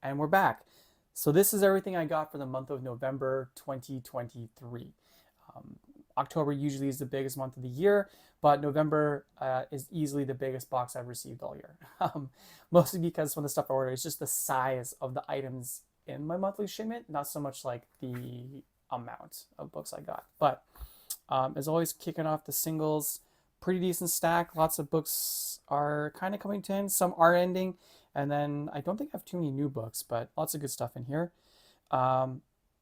And we're back. So this is everything I got for the month of November 2023. October usually is the biggest month of the year, but November is easily the biggest box I've received all year. Mostly because some of the stuff I ordered is just the size of the items in my monthly shipment, not so much like the amount of books I got. But as always, kicking off the singles, pretty decent stack. Lots of books are kind of coming to end. Some are ending, and then I don't think I have too many new books, but lots of good stuff in here. Um,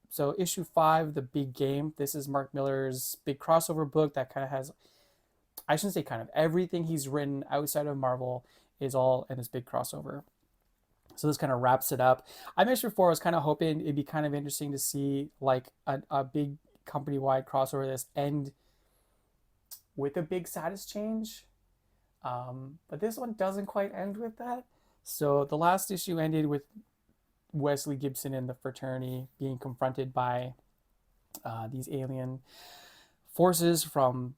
so issue 5, The Big Game. This is Mark Miller's big crossover book that kind of has, I shouldn't say kind of, everything he's written outside of Marvel is all in this big crossover. So this kind of wraps it up. I mentioned before, I was kind of hoping it'd be kind of interesting to see like a big company-wide crossover this end with a big status change. But this one doesn't quite end with that. So the last issue ended with Wesley Gibson and the fraternity being confronted by these alien forces from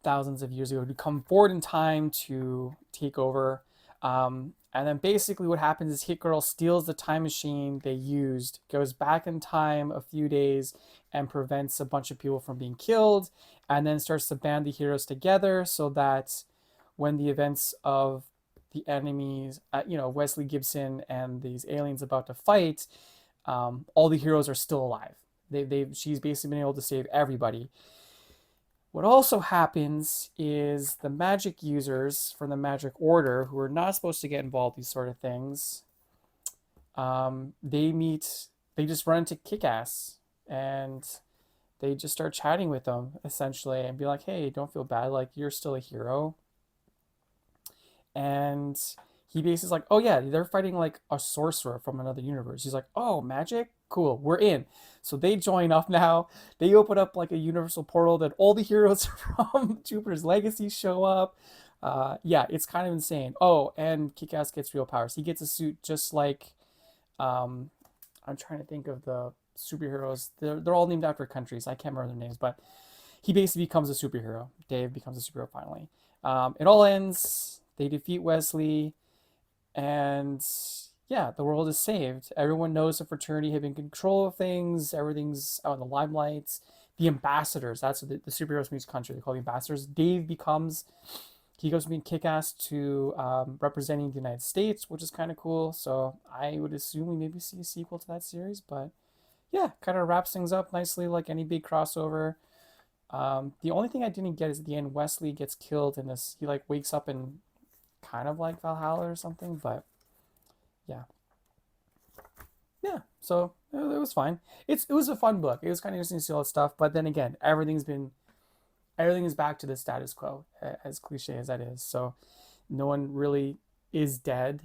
thousands of years ago to come forward in time to take over. And then basically what happens is Hit Girl steals the time machine they used, goes back in time a few days, and prevents a bunch of people from being killed, and then starts to band the heroes together so that when the events of the enemies, Wesley Gibson and these aliens about to fight, all the heroes are still alive. She's basically been able to save everybody. What also happens is the magic users from the magic order, who are not supposed to get involved in these sort of things, they just run into Kick-Ass, and they just start chatting with them essentially and be like, hey, don't feel bad, like you're still a hero. And he basically is like, oh yeah, they're fighting like a sorcerer from another universe. He's like, oh, magic? Cool, we're in. So they join up now. They open up like a universal portal that all the heroes from Jupiter's Legacy show up. Yeah, it's kind of insane. Oh, and Kick-Ass gets real powers. He gets a suit just like, um, I'm trying to think of the superheroes. They're all named after countries. I can't remember their names, but he basically becomes a superhero. Dave becomes a superhero finally. It all ends. They defeat Wesley, and yeah, the world is saved. Everyone knows the fraternity have been in control of things. Everything's out in the limelight. The ambassadors, that's what the superheroes from each country, they call the ambassadors. He goes from being Kick-Ass to representing the United States, which is kind of cool. So I would assume we maybe see a sequel to that series, but yeah, kind of wraps things up nicely like any big crossover. The only thing I didn't get is at the end, Wesley gets killed in this. He like wakes up in kind of like Valhalla or something, but yeah, yeah. So it was fine. It was a fun book. It was kind of interesting to see all that stuff, but then again, everything is back to the status quo, as cliche as that is. So no one really is dead,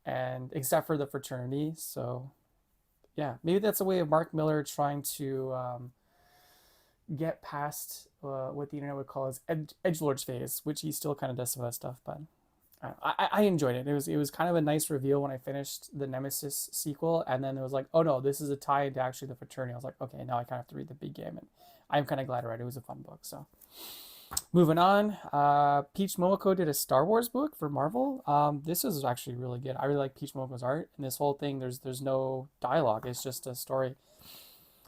and except for the fraternity. So yeah, maybe that's a way of Mark Miller trying to get past what the internet would call his edgelords phase, which he still kind of does some of that stuff. But I enjoyed it. It was kind of a nice reveal when I finished the Nemesis sequel, and then it was like, oh no, this is a tie into actually the fraternity. I was like, okay, now I kind of have to read the big game, and I'm kind of glad I read it. It was a fun book. So moving on, Peach Momoko did a Star Wars book for Marvel. This is actually really good. I really like Peach Momoko's art, and this whole thing, there's no dialogue. It's just a story.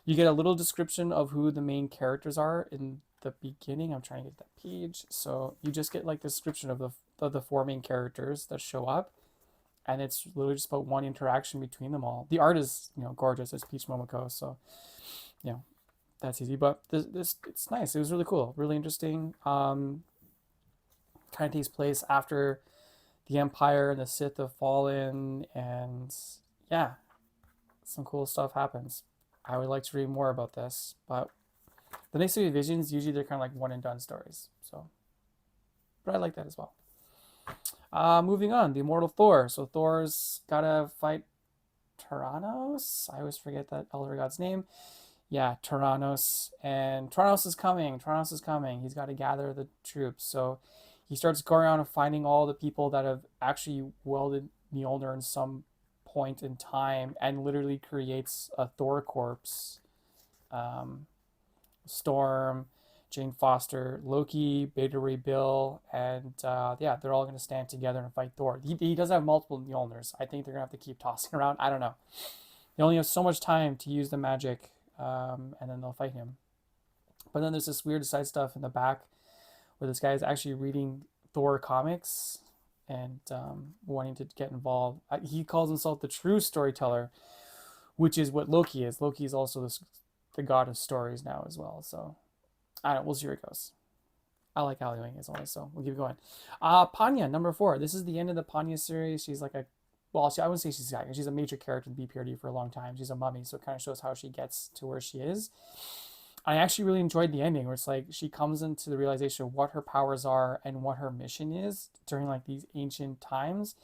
You get a little description of who the main characters are in the beginning. I'm trying to get that page. So you just get like the description of the four main characters that show up, and it's literally just about one interaction between them all. The art is gorgeous. It's Peach Momoko, so you know that's easy. But this it's nice. It was really cool, really interesting. Kind of takes place after the Empire and the Sith have fallen, and yeah, some cool stuff happens. I would like to read more about this, but the next three Visions, usually they're kind of like one and done stories. So, but I like that as well. Moving on, the Immortal Thor. So Thor's gotta fight Tyrannos. I always forget that elder god's name. Yeah, Tyrannos, and Tyrannos is coming. Tyrannos is coming. He's got to gather the troops. So he starts going around and finding all the people that have actually wielded Mjolnir in some point in time, and literally creates a Thor corpse. Storm, Jane Foster, Loki, Beta Ray Bill, and yeah, they're all going to stand together and fight Thor. He does have multiple Mjolnirs. I think they're going to have to keep tossing around. I don't know. They only have so much time to use the magic, and then they'll fight him. But then there's this weird side stuff in the back where this guy is actually reading Thor comics and wanting to get involved. He calls himself the true storyteller, which is what Loki is. Loki is also the god of stories now as well. So I don't know. We'll see where it goes. I like Ally Wing as always, so we'll keep going. Panya, number 4. This is the end of the Panya series. She's like a, well, I wouldn't say she's a major character in BPRD for a long time. She's a mummy, so it kind of shows how she gets to where she is. I actually really enjoyed the ending where it's like she comes into the realization of what her powers are and what her mission is during like these ancient times.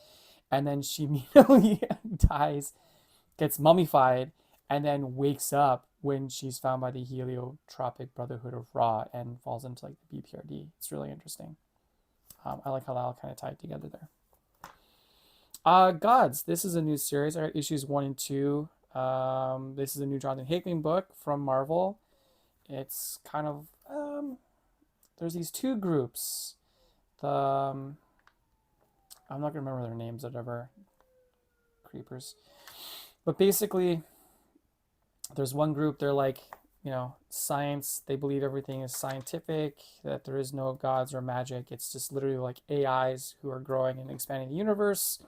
And then she immediately dies, gets mummified, and then wakes up when she's found by the Heliotropic Brotherhood of Ra and falls into like the BPRD. It's really interesting. I like how that all kind of tied together there. Gods. This is a new series. I got issues 1 and 2. This is a new Jonathan Hickman book from Marvel. It's kind of there's these 2 groups. I'm not gonna remember their names, whatever. Creepers. But basically, there's one group, they're like, science, they believe everything is scientific, that there is no gods or magic. It's just literally like AIs who are growing and expanding the universe.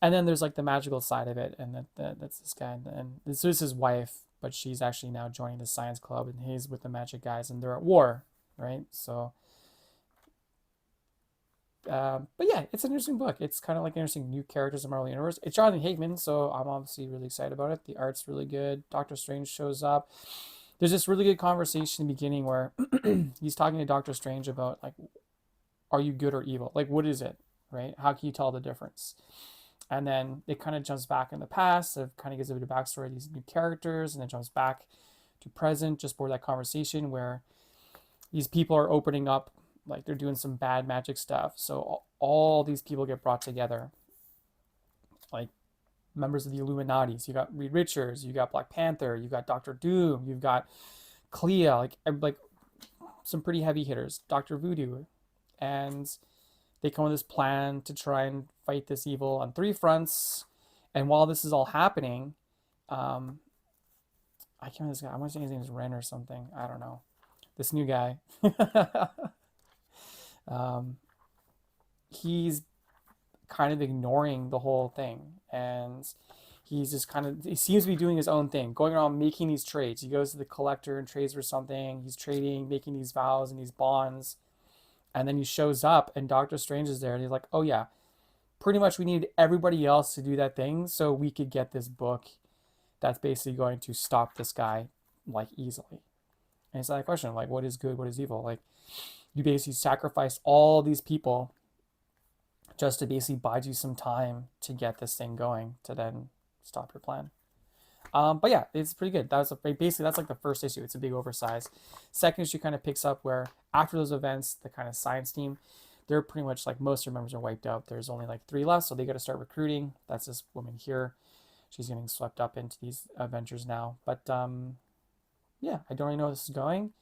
And then there's like the magical side of it, and that's this guy, and this is his wife, but she's actually now joining the science club, and he's with the magic guys, and they're at war, right? So but yeah, it's an interesting book. It's kind of like interesting new characters in Marvel Universe. It's Jonathan Hickman, so I'm obviously really excited about it. The art's really good. Doctor Strange shows up. There's this really good conversation in the beginning where he's talking to Doctor Strange about like, are you good or evil? Like, what is it, right? How can you tell the difference? And then it kind of jumps back in the past. It kind of gives a bit of backstory of these new characters, and then jumps back to present just for that conversation where these people are opening up, like they're doing some bad magic stuff. So all these people get brought together, like members of the Illuminati. So you got Reed Richards, you got Black Panther, you got Doctor Doom, you've got Clea, like some pretty heavy hitters, Doctor Voodoo, and they come with this plan to try and fight this evil on 3 fronts. And while this is all happening, I can't remember this guy. I want to say his name is Ren or something. I don't know. This new guy. He's kind of ignoring the whole thing, and he's just he seems to be doing his own thing, going around making these trades. He goes to the collector and trades for something. He's trading, making these vows and these bonds, and then he shows up, and Doctor Strange is there, and he's like, oh yeah, pretty much we need everybody else to do that thing so we could get this book that's basically going to stop this guy like easily. And it's that question, like, what is good, what is evil? Like, you basically sacrifice all these people just to basically buy you some time to get this thing going to then stop your plan. But yeah, it's pretty good. That's like the first issue. It's a big oversize. Second issue kind of picks up where after those events, the kind of science team, they're pretty much like most of their members are wiped out. There's only like 3 left, so they got to start recruiting. That's this woman here. She's getting swept up into these adventures now. But yeah, I don't really know where this is going.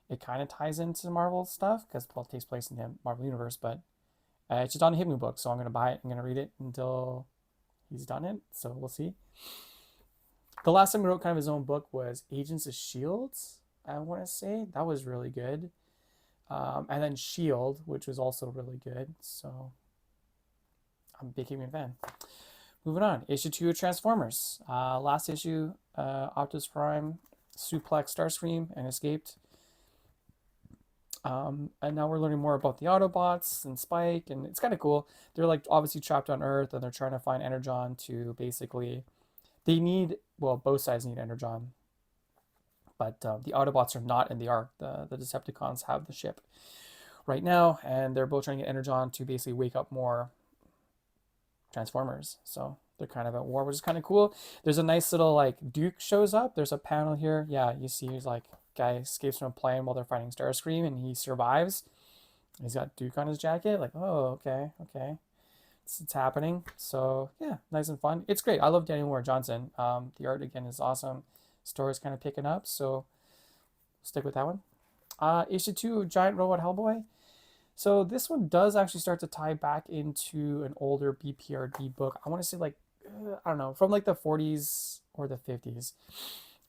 It kind of ties into Marvel stuff because it takes place in the Marvel Universe, but it's just on a Hickman book, so I'm going to buy it. I'm going to read it until he's done it, so we'll see. The last time he wrote kind of his own book was Agents of S.H.I.E.L.D., I want to say. That was really good. And then S.H.I.E.L.D., which was also really good, so I'm a big Hickman fan. Moving on, issue 2 of Transformers. Last issue, Optimus Prime suplex Starscream and escaped. And now we're learning more about the Autobots and Spike, and it's kind of cool. They're like obviously trapped on Earth, and they're trying to find Energon to basically. They need, well, both sides need Energon, but the Autobots are not in the Ark. The Decepticons have the ship right now, and they're both trying to get Energon to basically wake up more Transformers. So they're kind of at war, which is kind of cool. There's a nice little like Duke shows up. There's a panel here. Yeah, you see he's like guy escapes from a plane while they're fighting Starscream, and he survives. He's got Duke on his jacket. Like, oh, okay. It's happening. So yeah, nice and fun. It's great. I love Daniel Moore Johnson. The art again is awesome. Story's kind of picking up, so stick with that one. Issue 2 of Giant Robot Hellboy. So this one does actually start to tie back into an older BPRD book. I want to say like, I don't know, from like the 40s or the 50s.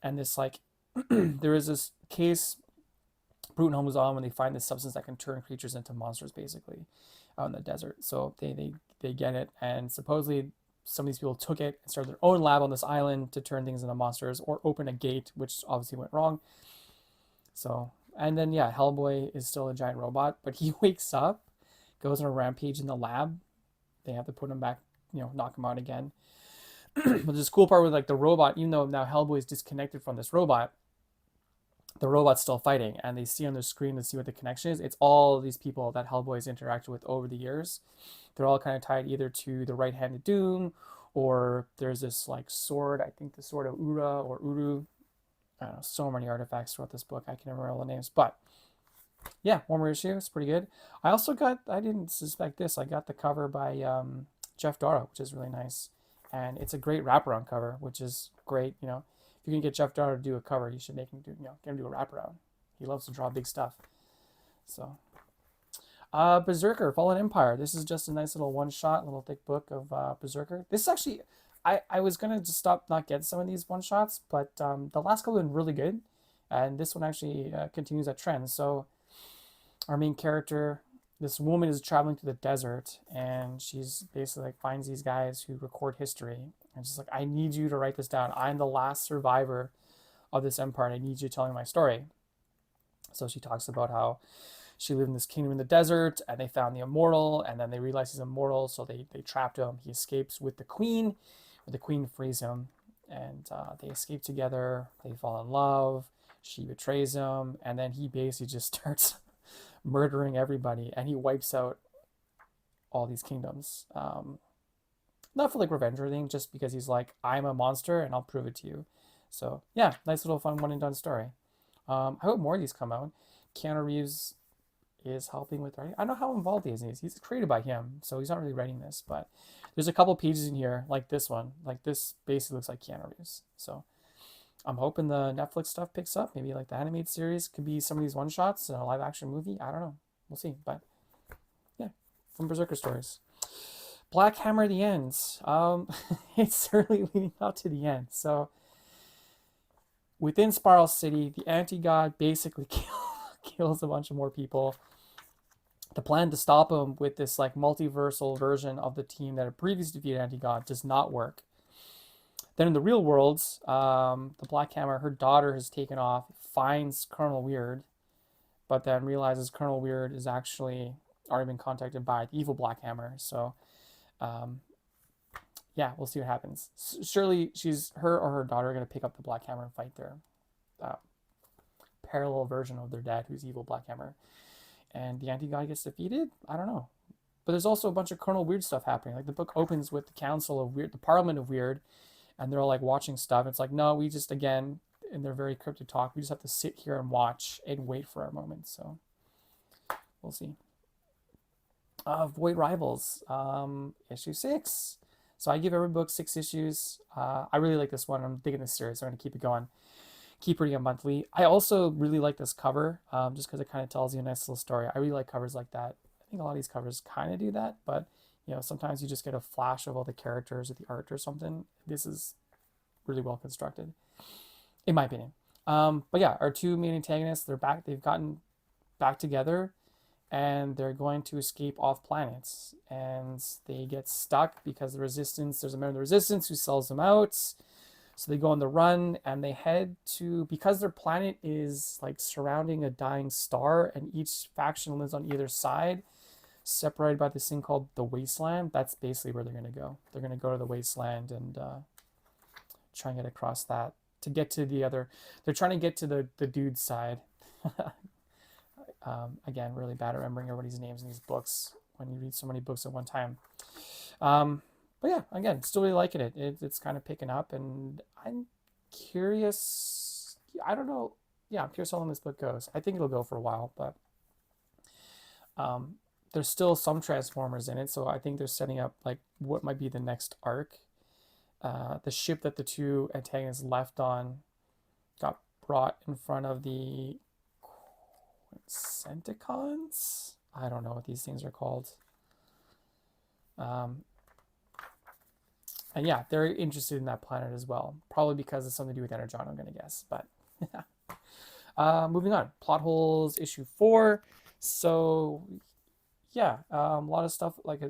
And this like, there is this case Bruton was on when they find this substance that can turn creatures into monsters basically out in the desert. So they get it, and supposedly some of these people took it and started their own lab on this island to turn things into monsters or open a gate, which obviously went wrong. So, and then yeah, Hellboy is still a giant robot, but he wakes up, goes on a rampage in the lab. They have to put him back, knock him out again. But this cool part with like the robot, even though now Hellboy is disconnected from this robot, the robot's still fighting, and they see on the screen to see what the connection is. It's all these people that Hellboy's interacted with over the years. They're all kind of tied either to the right hand of Doom, or there's this like sword, I think the sword of Ura or Uru. I don't know, so many artifacts throughout this book. I can never remember all the names, but yeah, one more issue. It's pretty good. I also got, I didn't suspect this, I got the cover by Jeff Dara, which is really nice. And it's a great wraparound cover, which is great. If you can get Jeff Dara to do a cover, you should make him do, get him to do a wraparound. He loves to draw big stuff. So, Berserker, Fallen Empire. This is just a nice little one-shot, little thick book of Berserker. This is actually, I was going to just stop not getting some of these one-shots, but the last couple have been really good. And this one actually continues that trend. So our main character, this woman is traveling through the desert, and she's basically like finds these guys who record history. And she's like, I need you to write this down. I'm the last survivor of this empire, and I need you to tell me my story. So she talks about how she lived in this kingdom in the desert, and they found the immortal, and then they realize he's immortal, so they trapped him. He escapes with the queen, or the queen frees him, and they escape together. They fall in love. She betrays him, and then he basically just starts murdering everybody, and he wipes out all these kingdoms. Not for like revenge or anything, just because he's like, I'm a monster and I'll prove it to you. So yeah, nice little fun one and done story. I hope more of these come out. Keanu Reeves is helping with writing. I don't know how involved he is. He's created by him, so he's not really writing this, but there's a couple pages in here, like this one. Like this basically looks like Keanu Reeves. So I'm hoping the Netflix stuff picks up. Maybe like the animated series could be some of these one-shots in a live-action movie. I don't know. We'll see. But yeah, from Berserker Stories. Black Hammer, the end. It's certainly leading up to the end. So within Spiral City, the anti-god basically kills a bunch of more people. The plan to stop him with this like multiversal version of the team that had previously defeated anti-god does not work. Then in the real world, the Black Hammer, her daughter has taken off, finds Colonel Weird, but then realizes Colonel Weird is actually already been contacted by the evil Black Hammer. So yeah, we'll see what happens. Surely her or her daughter are going to pick up the Black Hammer and fight their parallel version of their dad, who's evil Black Hammer. And the anti-god gets defeated? I don't know. But there's also a bunch of Colonel Weird stuff happening. Like the book opens with the Council of Weird, the Parliament of Weird, and they're all like watching stuff. It's like, no, we just, again, in their very cryptic talk, we just have to sit here and watch and wait for our moment. So we'll see. Void Rivals, issue 6. So I give every book 6 issues. I really like this one. I'm digging this series, so I'm going to keep it going. Keep reading it monthly. I also really like this cover, just because it kind of tells you a nice little story. I really like covers like that. I think a lot of these covers kind of do that, but sometimes you just get a flash of all the characters or the art or something. This is really well constructed, in my opinion. But yeah, our two main antagonists, they're back. They've gotten back together, and they're going to escape off planets, and they get stuck because there's a member of the Resistance who sells them out. So they go on the run, and they head to, because their planet is like surrounding a dying star, and each faction lives on either side, separated by this thing called the Wasteland. That's basically where they're going to go. They're going to go to the Wasteland and try and get across that to get to the other. They're trying to get to the dude's side. Again, really bad at remembering everybody's names in these books when you read so many books at one time. But yeah, again, still really liking it. It's kind of picking up, and I'm curious. I don't know. Yeah, I'm curious how long this book goes. I think it'll go for a while, but there's still some Transformers in it, so I think they're setting up like what might be the next arc. The ship that the two antagonists left on got brought in front of the Centicons? I don't know what these things are called. Um, and yeah, they're interested in that planet as well. Probably because it's something to do with Energon, I'm going to guess. But moving on. Plot holes, issue 4. So yeah, a lot of stuff like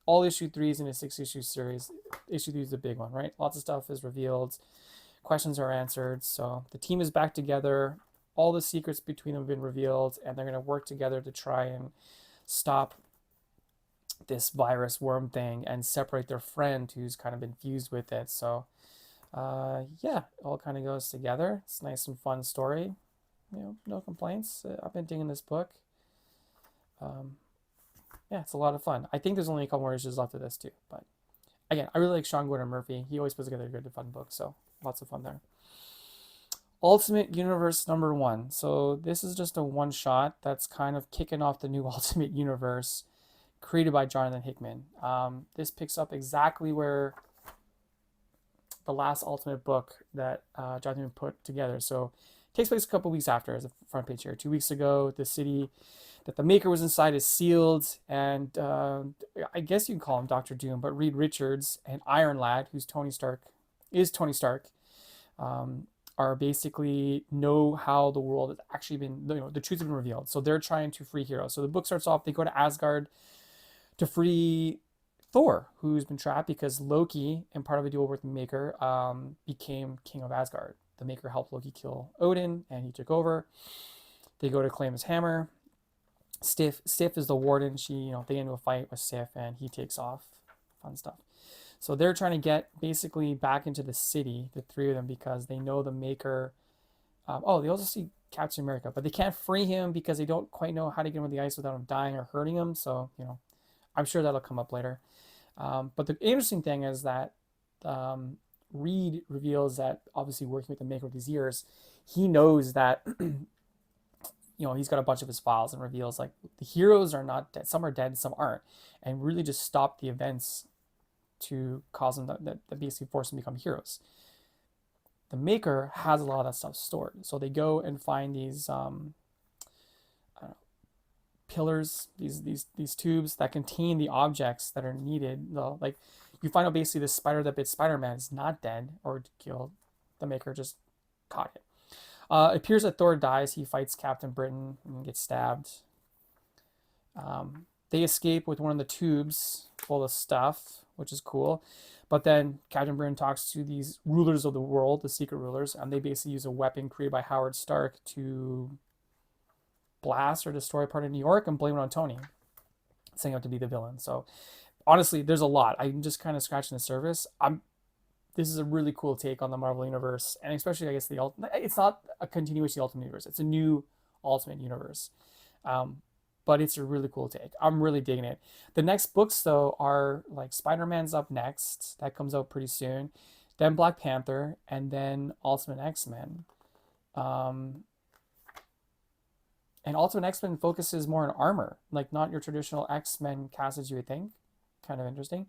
all issue 3s in a 6-issue series. Issue 3 is the big one, right? Lots of stuff is revealed, questions are answered. So the team is back together. All the secrets between them have been revealed, and they're going to work together to try and stop this virus worm thing and separate their friend who's kind of been fused with it. So yeah, it all kind of goes together. It's a nice and fun story. No complaints. I've been digging this book. Yeah, it's a lot of fun. I think there's only a couple more issues left of this too. But again, I really like Sean Gordon Murphy. He always puts together a good, fun book. So lots of fun there. Ultimate Universe #1. So this is just a one shot that's kind of kicking off the new Ultimate Universe created by Jonathan Hickman. This picks up exactly where the last Ultimate book that Jonathan put together. So it takes place a couple weeks after, as a front page here. 2 weeks ago, the city that the Maker was inside is sealed, and I guess you can call him Doctor Doom, but Reed Richards and Iron Lad, who's Tony Stark, are basically know how the world has actually been, the truth has been revealed. So they're trying to free heroes. So the book starts off, they go to Asgard to free Thor, who's been trapped because Loki, in part of a duel with the Maker, became king of Asgard. The Maker helped Loki kill Odin, and he took over. They go to claim his hammer. Sif is the warden. They get into a fight with Sif, and he takes off. Fun stuff. So they're trying to get basically back into the city, the three of them, because they know the Maker. They also see Captain America, but they can't free him because they don't quite know how to get him on the ice without him dying or hurting him. So, I'm sure that'll come up later. But the interesting thing is that Reed reveals that, obviously working with the Maker with these years, he knows that he's got a bunch of his files, and reveals like the heroes are not dead. Some are dead, some aren't, and really just stop the events to cause them that basically force them to become heroes. The Maker has a lot of that stuff stored, so they go and find these pillars, these tubes that contain the objects that are needed. Like you find out basically the spider that bit Spider-Man is not dead or killed. The Maker just caught it. It appears that Thor dies. He fights Captain Britain and gets stabbed. They escape with one of the tubes full of stuff, which is cool. But then Captain Britain talks to these rulers of the world, the secret rulers, and they basically use a weapon created by Howard Stark to blast or destroy part of New York and blame it on Tony, setting up to be the villain. So honestly, there's a lot. I'm just kind of scratching the surface. This is a really cool take on the Marvel Universe, and especially, I guess, it's not a continuation of the Ultimate Universe. It's a new Ultimate Universe. But it's a really cool take. I'm really digging it. The next books, though, are like Spider-Man's up next. That comes out pretty soon. Then Black Panther, and then Ultimate X-Men. And Ultimate X-Men focuses more on armor, like not your traditional X-Men cast as you would think. Kind of interesting.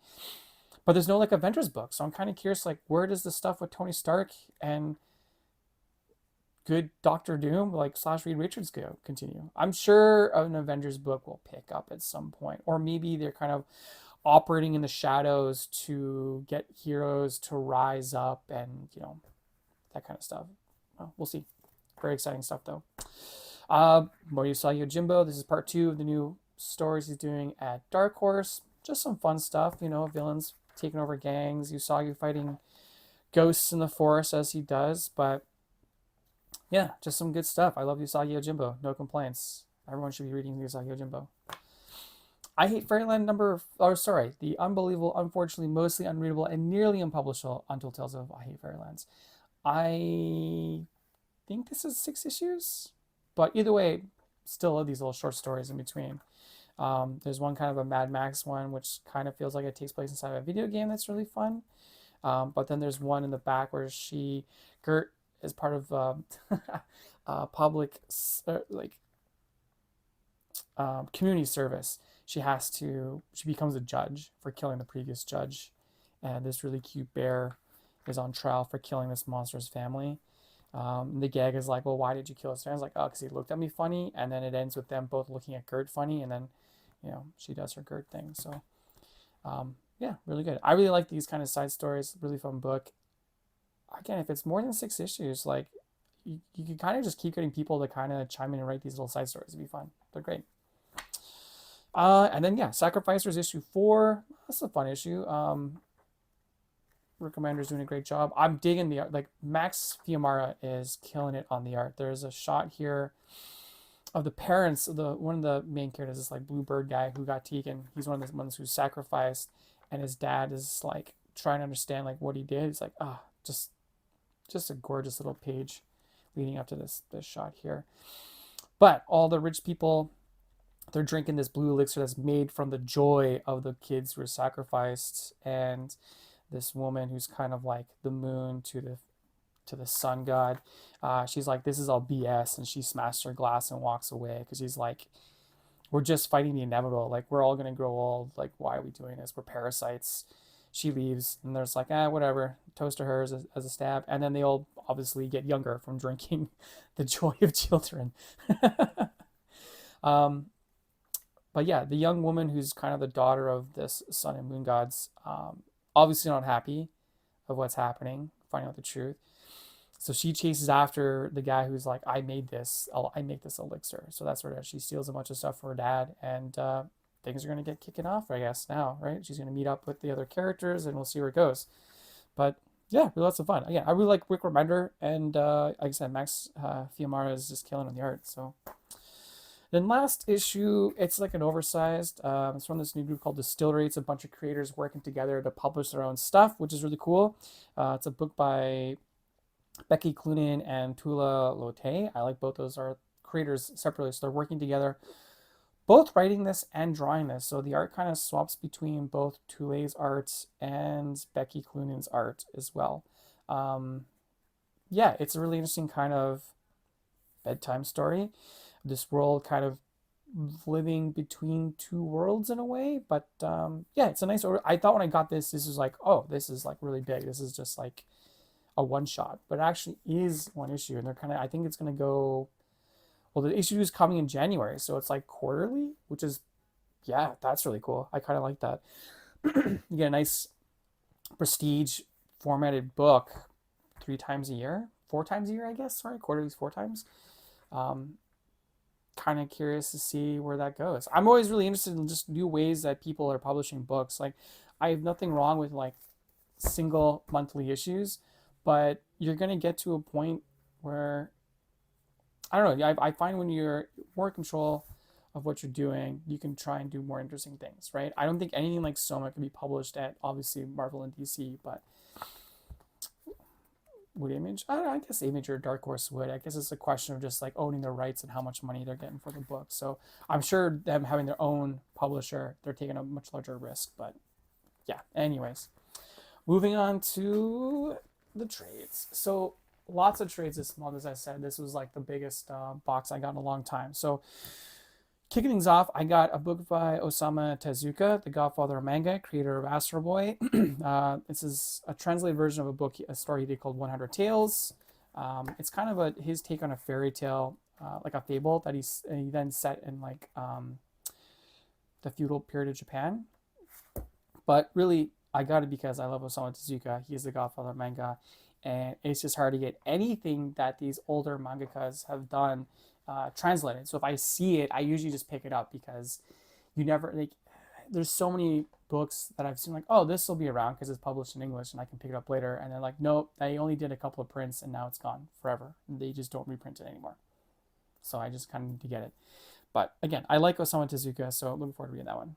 But there's no like Avengers book, so I'm kind of curious, like, where does the stuff with Tony Stark and good Doctor Doom, like / Reed Richards, continue? I'm sure an Avengers book will pick up at some point, or maybe they're kind of operating in the shadows to get heroes to rise up, and that kind of stuff. Well, we'll see. Very exciting stuff, though. More Usagi Yojimbo. This is part 2 of the new stories he's doing at Dark Horse. Just some fun stuff, villains taking over gangs, Usagi fighting ghosts in the forest as he does. But yeah, just some good stuff. I love Usagi Yojimbo. No complaints. Everyone should be reading Usagi Yojimbo. I Hate Fairyland the unbelievable, unfortunately, mostly unreadable, and nearly unpublishable Untold Tales of I Hate Fairylands. I think this is 6 issues, but either way, still love these little short stories in between. There's one kind of a Mad Max one, which kind of feels like it takes place inside of a video game that's really fun. But then there's one in the back where Gert is part of public, community service. She becomes a judge for killing the previous judge. And this really cute bear is on trial for killing this monster's family. The gag is like, well, why did you kill his friend? It's like, oh, because he looked at me funny. And then it ends with them both looking at Gert funny. And then, she does her Gert thing. So, yeah, really good. I really like these kind of side stories. Really fun book. Again, if it's more than 6 issues, like, you can kind of just keep getting people to kind of chime in and write these little side stories. It'd be fun. They're great. And then, yeah, Sacrificers issue 4. That's a fun issue. Rick Remender's doing a great job. I'm digging the art. Like, Max Fiumara is killing it on the art. There's a shot here of the parents of one of the main characters, this like bluebird guy who got taken. He's one of the ones who's sacrificed, and his dad is like trying to understand like what he did. He's like, just a gorgeous little page leading up to this shot here. But all the rich people, they're drinking this blue elixir that's made from the joy of the kids who were sacrificed, and this woman who's kind of like the moon to the sun god, she's like, this is all BS, and she smashes her glass and walks away because she's like, we're just fighting the inevitable. Like, we're all gonna grow old. Like, why are we doing this? We're parasites. She leaves, and there's like, whatever. Toast to her as a stab, and then they all obviously get younger from drinking the joy of children. But yeah, the young woman who's kind of the daughter of this sun and moon gods, obviously not happy of what's happening, finding out the truth. So she chases after the guy who's like, I make this elixir. So that's where she steals a bunch of stuff for her dad, and things are going to get kicking off, I guess, now, right? She's going to meet up with the other characters, and we'll see where it goes. But yeah, really lots of fun. Again, I really like Rick Remender, and like I said, Max Fiumara is just killing on the art. So then last issue, it's like an oversized. It's from this new group called Distillery. It's a bunch of creators working together to publish their own stuff, which is really cool. It's a book by Becky Cloonan and Tula Lotte. I like both those are creators separately, so they're working together, both writing this and drawing this. So the art kind of swaps between both Tule's art and Becky Cloonan's art as well. Yeah, it's a really interesting kind of bedtime story. This world kind of living between two worlds in a way, but yeah, it's a nice. I thought when I got this was like, oh, this is like really big. This is just like a one shot, but it actually is one issue, and they're kind of. I think it's gonna go. Well, the issue is coming in January, so it's like quarterly, which is, yeah, that's really cool. I kind of like that. You get a nice prestige formatted book 3 times a year, 4 times a year, I guess. Sorry, quarterly's 4 times. Kind of curious to see where that goes. I'm always really interested in just new ways that people are publishing books. Like, I have nothing wrong with like single monthly issues, but you're gonna get to a point where I don't know. I find when you're more in control of what you're doing, you can try and do more interesting things, right? I don't think anything like Soma can be published at obviously Marvel and DC, but would Image? I don't know, I guess Image or Dark Horse would. I guess it's a question of just like owning their rights and how much money they're getting for the book. So I'm sure them having their own publisher, they're taking a much larger risk. But yeah, anyways, moving on to the trades. So lots of trades this month, as I said. This was like the biggest box I got in a long time. So kicking things off, I got a book by Osamu Tezuka, the godfather of manga, creator of Astro Boy. This is a translated version of a story he did called 100 Tales. It's kind of his take on a fairy tale, like a fable that he then set in like the feudal period of Japan. But really, I got it because I love Osamu Tezuka. He is the godfather of manga. And it's just hard to get anything that these older mangakas have done translated. So if I see it, I usually just pick it up because you never like. There's so many books that I've seen like, oh, this will be around because it's published in English and I can pick it up later. And they're like, nope, they only did a couple of prints and now it's gone forever. And they just don't reprint it anymore. So I just kind of need to get it. But again, I like Osamu Tezuka, so looking forward to reading that one.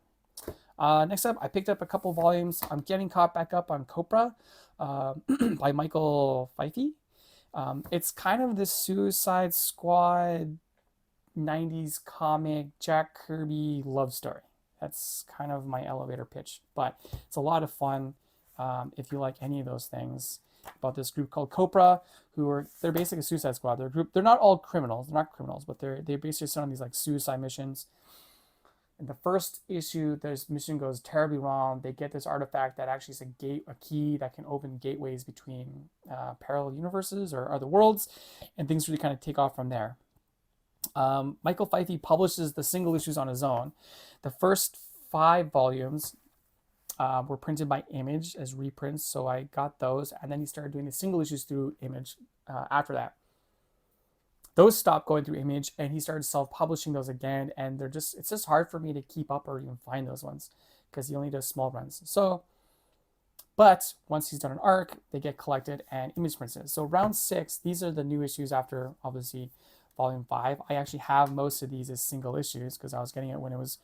Next up, I picked up a couple volumes. I'm getting caught back up on Copra by Michael Fyfe. It's kind of this Suicide Squad 90s comic Jack Kirby love story. That's kind of my elevator pitch, but it's a lot of fun if you like any of those things. About this group called Copra, they're basically a Suicide Squad. They're a group. They're not all criminals. They're not criminals, but they're basically sent on these like suicide missions. In the first issue, this mission goes terribly wrong. They get this artifact that actually is a key that can open gateways between parallel universes or other worlds, and things really kind of take off from there. Michael Fyfe publishes the single issues on his own. The first 5 volumes were printed by Image as reprints, so I got those, and then he started doing the single issues through Image after that. Those stopped going through Image, and he started self-publishing those again, and it's just hard for me to keep up or even find those ones because he only does small runs. So, but once he's done an arc, they get collected and Image prints it. So round 6, these are the new issues after obviously volume 5. I actually have most of these as single issues because I was getting it when it was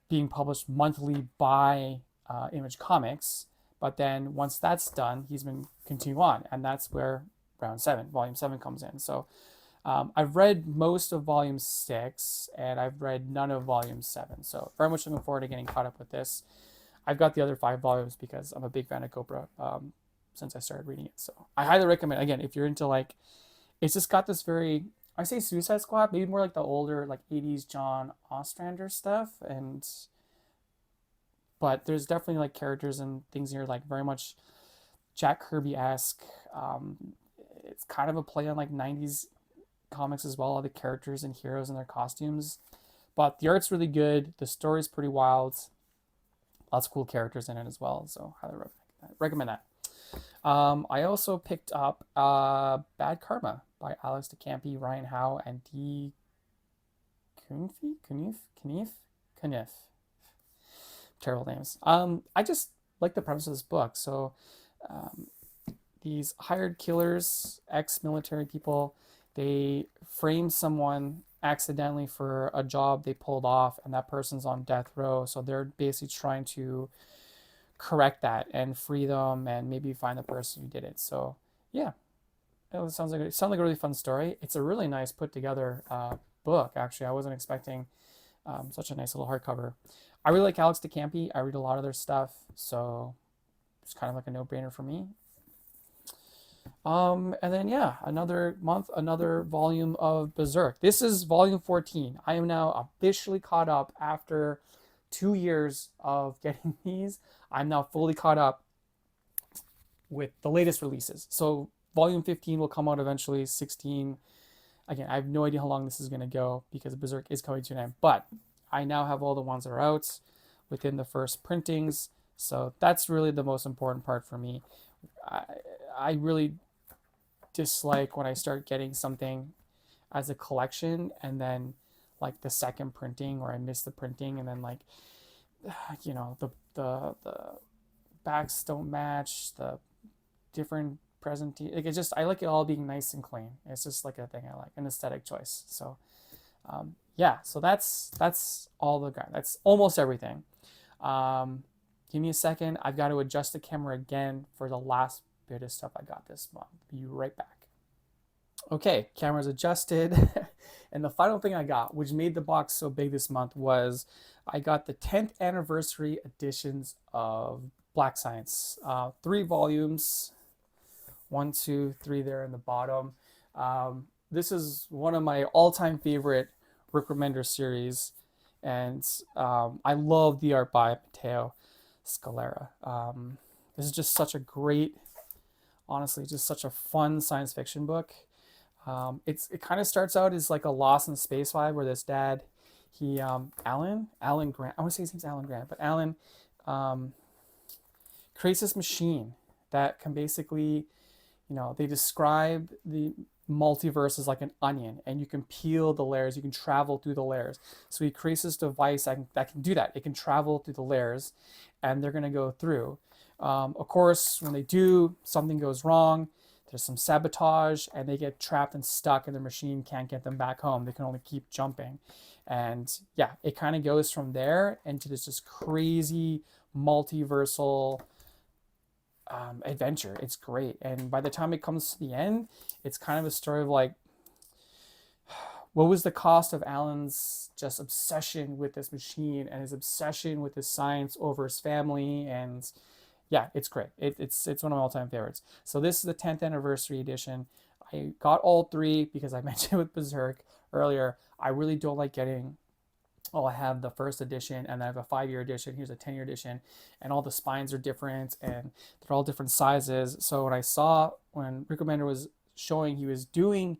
being published monthly by Image Comics. But then once that's done, he's been continue on, and that's where round 7, volume 7 comes in. So I've read most of volume 6, and I've read none of volume 7. So very much looking forward to getting caught up with this. I've got the other 5 volumes because I'm a big fan of Cobra since I started reading it. So I highly recommend, again, if you're into like, it's just got this very, I say Suicide Squad, maybe more like the older like 80s John Ostrander stuff, but there's definitely like characters and things here like very much Jack Kirby-esque. It's kind of a play on like 90s comics as well, all the characters and heroes and their costumes. But the art's really good. The story's pretty wild. Lots of cool characters in it as well. So highly recommend that. I also picked up Bad Karma by Alex DeCampi, Ryan Howe, and D. Kniff. Terrible names. I just like the premise of this book. So these hired killers, ex-military people, they frame someone accidentally for a job they pulled off, and that person's on death row. So they're basically trying to correct that and free them and maybe find the person who did it. So yeah, it sounds like a really fun story. It's a really nice put together book. Actually, I wasn't expecting such a nice little hardcover. I really like Alex DeCampi. I read a lot of their stuff, so it's kind of like a no-brainer for me. And then yeah, another month, another volume of Berserk. This is volume 14. I am now officially caught up after 2 years of getting these. I'm now fully caught up with the latest releases. So volume 15 will come out eventually. 16. Again, I have no idea how long this is going to go because Berserk is coming to an end. But I now have all the ones that are out within the first printings. So that's really the most important part for me. I really dislike when I start getting something as a collection and then like the second printing or I miss the printing and then like the backs don't match, the different presentation. Like I like it all being nice and clean. It's just like a thing I like, an aesthetic choice. So yeah, so that's all the guy. That's almost everything. Give me a second. I've got to adjust the camera again for the last bit of stuff I got this month. Be right back. Okay, camera's adjusted. And the final thing I got, which made the box so big this month, was I got the 10th anniversary editions of Black Science. 3 volumes. 1, 2, 3 there in the bottom. This is one of my all-time favorite Rick Remender series. And I love the art by Matteo Scalera. This is just such a great, honestly, just such a fun science fiction book. It kind of starts out as like a Lost in Space vibe where this dad, Alan Grant, I want to say his name's Alan Grant, but Alan creates this machine that can basically, they describe the multiverse as like an onion and you can peel the layers, you can travel through the layers. So he creates this device that can do that. It can travel through the layers and they're going to go through. Of course, when they do, something goes wrong. There's some sabotage and they get trapped and stuck and the machine can't get them back home. They can only keep jumping. And yeah, it kind of goes from there into this just crazy multiversal adventure. It's great. And by the time it comes to the end, it's kind of a story of like, what was the cost of Alan's just obsession with this machine and his obsession with his science over his family? And yeah, it's great. It's one of my all-time favorites. So this is the 10th anniversary edition. I got all 3 because I mentioned with Berserk earlier, I really don't like getting oh, I have the first edition and I have a 5-year edition. Here's a 10-year edition, and all the spines are different and they're all different sizes. So when I saw when Rick Remender was showing he was doing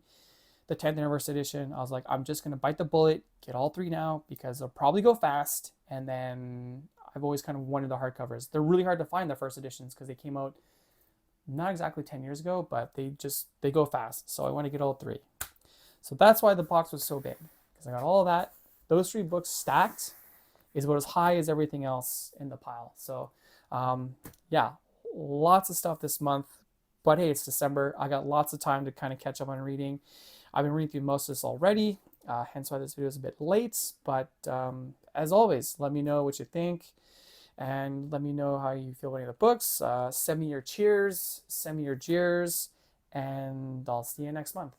the 10th anniversary edition, I was like, I'm just gonna bite the bullet, get all three now because they'll probably go fast. And then I've always kind of wanted the hardcovers. They're really hard to find the first editions because they came out not exactly 10 years ago, but they go fast. So I want to get all three. So that's why the box was so big, because I got all of that. Those three books stacked is about as high as everything else in the pile. So yeah, lots of stuff this month. But hey, it's December. I got lots of time to kind of catch up on reading. I've been reading through most of this already, hence why this video is a bit late. But as always, let me know what you think. And let me know how you feel about any of the books. Send me your cheers, send me your jeers, and I'll see you next month.